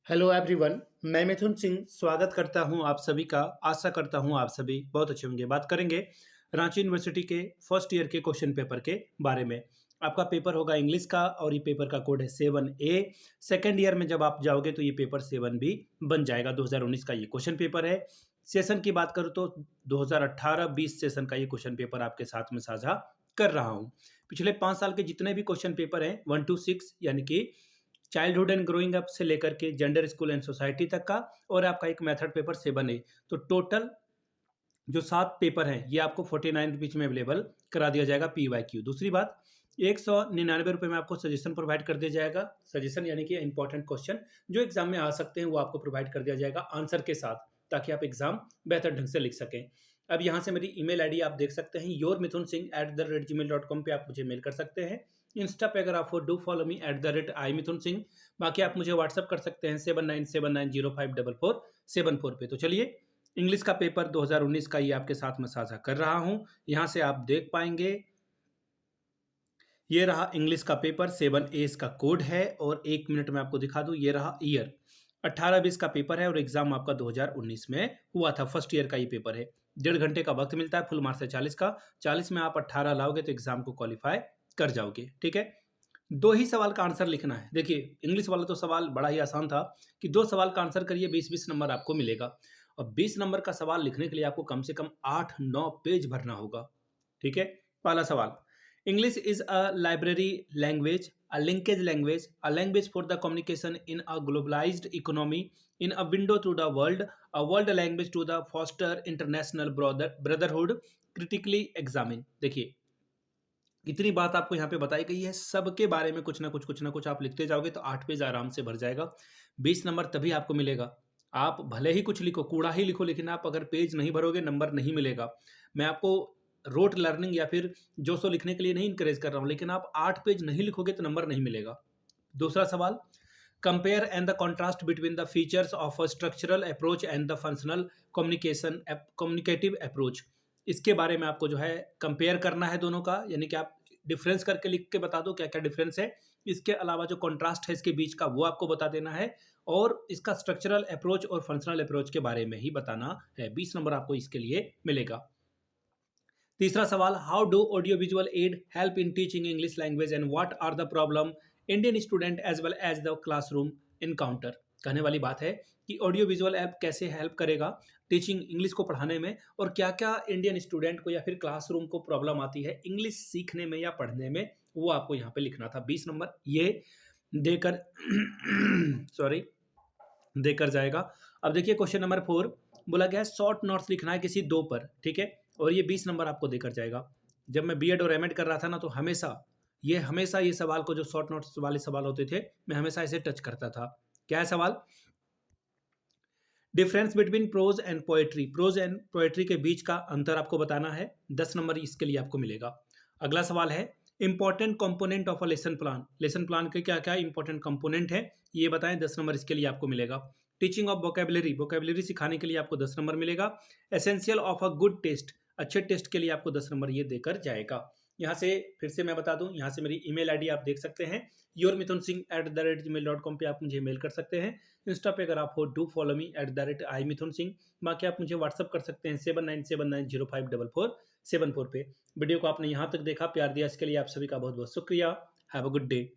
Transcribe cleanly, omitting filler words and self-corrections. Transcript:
Hello everyone. मैं मिथुन सिंह स्वागत करता हूं आप सभी का। आशा करता हूं आप सभी बहुत अच्छे होंगे। बात करेंगे रांची यूनिवर्सिटी के फर्स्ट ईयर के क्वेश्चन पेपर के बारे में। आपका पेपर होगा इंग्लिश का और ये पेपर का कोड है 7A। सेकेंड ईयर में जब आप जाओगे तो ये पेपर 7B बन जाएगा। 2019 का ये क्वेश्चन पेपर है। सेशन की बात करूँ तो 2018-20 सेशन का ये क्वेश्चन पेपर आपके साथ में साझा कर रहा हूँ। पिछले 5 साल के जितने भी क्वेश्चन पेपर हैं 1 to 6 यानी कि चाइल्डहुड एंड ग्रोइंग अप से लेकर के जेंडर स्कूल एंड सोसाइटी तक का, और आपका एक मेथड पेपर 7A। तो टोटल जो 7 पेपर हैं ये आपको 49 रुपीज में अवेलेबल करा दिया जाएगा PYQ। दूसरी बात, 199 रुपये में आपको सजेशन प्रोवाइड कर दिया जाएगा। सजेशन यानी कि इंपॉर्टेंट क्वेश्चन जो एग्जाम में आ सकते हैं वो आपको प्रोवाइड कर दिया जाएगा आंसर के साथ, ताकि आप एग्जाम बेहतर ढंग से लिख सकें। अब यहाँ से मेरी ईमेल आईडी आप देख सकते हैं, yourmithunsinh@gmail.com पे आप मुझे मेल कर सकते हैं। इंस्टा पे अगर आप डू फॉलो मी @iMithunSingh। बाकी आप मुझे व्हाट्सअप कर सकते हैं 7979054474 पे। तो चलिए, इंग्लिश का पेपर 2019 का ये आपके साथ में साझा कर रहा हूं। यहां से आप देख पाएंगे ये रहा इंग्लिश का पेपर 7A का कोड है, और 1 मिनट में आपको दिखा दूं ये रहा ईयर 18-20 का पेपर है, और एग्जाम आपका 2019 में हुआ था। फर्स्ट ईयर का ये पेपर है। 1.5 घंटे का वक्त मिलता है। फुल मार्क्स है 40 का। 40 में आप 18 लाओगे तो एग्जाम को क्वालिफाई कर जाओगे। ठीक है, 2 ही सवाल का आंसर लिखना है। देखिए, इंग्लिश वाला तो सवाल बड़ा ही आसान था कि 2 सवाल का आंसर करिए, 20-20 नंबर आपको मिलेगा। और 20 नंबर का सवाल लिखने के लिए आपको कम से कम 8-9 पेज भरना होगा। ठीक है, पहला सवाल, English is a library language, a linkage language, a language for the communication in a globalized economy, in a window to the world, a world language to the foster international brotherhood, critically examine। देखिए, इतनी बात आपको यहाँ पे बताई गई है, सबके बारे में कुछ ना कुछ आप लिखते जाओगे तो 8 पेज आराम से भर जाएगा। 20 नंबर तभी आपको मिलेगा। आप भले ही कुछ लिखो, कूड़ा ही लिखो, लेकिन आप अगर पेज नहीं भरोगे नंबर नहीं मिलेगा। मैं आपको रोट लर्निंग या फिर जो सो लिखने के लिए नहीं इंकरेज कर रहा हूँ, लेकिन आप 8 पेज नहीं लिखोगे तो नंबर नहीं मिलेगा। दूसरा सवाल, compare and the contrast between the features of a structural approach and the functional communicative approach. इसके बारे में आपको जो है कंपेयर करना है दोनों का, यानी कि आप डिफरेंस करके लिख के बता दो क्या क्या डिफरेंस है। इसके अलावा जो कॉन्ट्रास्ट है इसके बीच का वो आपको बता देना है, और इसका स्ट्रक्चरल अप्रोच और फंक्शनल अप्रोच के बारे में ही बताना है। 20 नंबर आपको इसके लिए मिलेगा। तीसरा सवाल, how do audio visual aid help in teaching English language and what are the problem Indian student as well as the classroom encounter. कहने वाली बात है कि ऑडियो विजुअल ऐप कैसे हेल्प करेगा टीचिंग इंग्लिश को पढ़ाने में, और क्या क्या इंडियन स्टूडेंट को या फिर क्लासरूम को प्रॉब्लम आती है इंग्लिश सीखने में या पढ़ने में, वो आपको यहाँ पे लिखना था। 20 नंबर ये देकर सॉरी देकर जाएगा। अब देखिए, क्वेश्चन नंबर 4 बोला गया है शॉर्ट नोट्स लिखना है किसी 2 पर। ठीक है, और ये 20 नंबर आपको देकर जाएगा। जब मैं बीएड और एमएड कर रहा था ना, तो हमेशा ये सवाल को, जो शॉर्ट नोट्स वाले सवाल होते थे, मैं हमेशा इसे टच करता था। क्या है सवाल? Difference between prose and poetry. Prose and poetry के बीच का अंतर आपको बताना है। 10 नंबर इसके लिए आपको मिलेगा। अगला सवाल है, important component of a lesson plan. Lesson plan के क्या क्या इंपॉर्टेंट कंपोनेंट है ये बताएं। 10 नंबर इसके लिए आपको मिलेगा। टीचिंग ऑफ वोकेबलरी, वोकेबलरी सिखाने के लिए आपको 10 नंबर मिलेगा। Essential of a good test, अच्छे टेस्ट के लिए आपको 10 नंबर ये देकर जाएगा। यहाँ से फिर से मैं बता दूं, यहाँ से मेरी ईमेल आईडी आप देख सकते हैं, yourmithunsinh@gmail.com पे आप मुझे मेल कर सकते हैं। इंस्टा पे अगर आप हो डू फॉलो मी @iMithunSingh। बाकी आप मुझे व्हाट्सअप कर सकते हैं 7979054474 पे। वीडियो को आपने यहाँ तक देखा, प्यार दिया, इसके लिए आप सभी का बहुत बहुत शुक्रिया। Have a good day.